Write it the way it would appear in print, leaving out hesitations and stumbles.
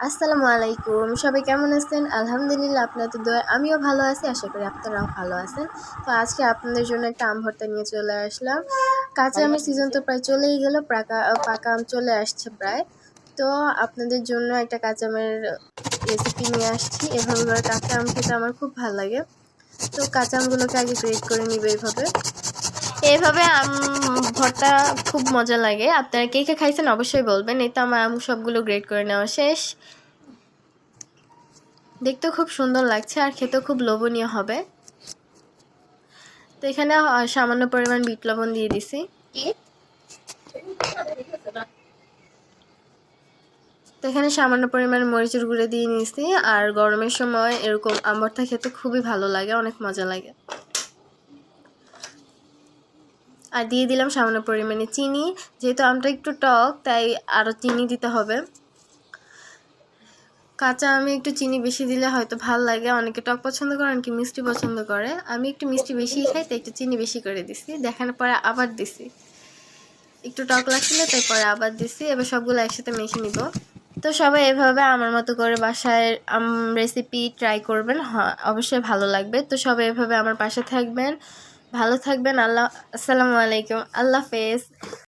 আসসালামু আলাইকুম। সবাই কেমন আছেন? আলহামদুলিল্লাহ আপনাদের দোয়ায় আমিও ভালো আছি। আশা করি আপনারাও ভালো আছেন। তো আজকে আপনাদের জন্য একটা আম ভর্তা নিয়ে চলে আসলাম। কাঁচা আমের সিজন তো প্রায় চলেই গেল। পাকা আম চলে আসছে প্রায়। তো আপনাদের জন্য একটা কাঁচা আমের রেসিপি নিয়ে আসছি। এভাবে করে কাঁচা আম খেতে আমার খুব ভালো লাগে। তো কাঁচা আমগুলোকে আগে গ্রেট করে নিব এইভাবে। এইভাবে আম ভর্তা খুব মজা লাগে। আপনারা কে কে খাইছেন অবশ্যই বলবেন। এই তো আমার আম সবগুলো গ্রেট করে নেওয়া শেষ। দেখতেও খুব সুন্দর লাগছে আর খেতেও খুব লোভনীয় হবে। তো এখানে সামান্য পরিমাণ বিট লবণ দিয়ে দিছি। তো এখানে সামান্য পরিমাণ মরিচের গুঁড়ো দিয়ে নিয়েছি। আর গরমের সময় এরকম আম ভর্তা খেতে খুবই ভালো লাগে, অনেক মজা লাগে। আর দিয়ে দিলাম সামান্য পরিমাণে চিনি। যেহেতু আমটা একটু টক তাই আরও চিনি দিতে হবে। কাঁচা আমে একটু চিনি বেশি দিলে হয়তো ভালো লাগে। অনেকে টক পছন্দ করে, অনেকে মিষ্টি পছন্দ করে। আমি একটু মিষ্টি বেশিই খাই তাই একটু চিনি বেশি করে দিছি। দেখানোর পরে আবার দিছি। একটু টক লাগছিল তাই পরে আবার দিছি। এবার সবগুলো একসাথে মেখে নিব। তো সবাই এভাবে আমার মতো করে বাসায় রেসিপি ট্রাই করবেন, অবশ্যই ভালো লাগবে। তো সবাই এভাবে আমার পাশে থাকবেন, ভালো থাকবেন। আসসালামু আলাইকুম, আল্লাহ হাফেজ।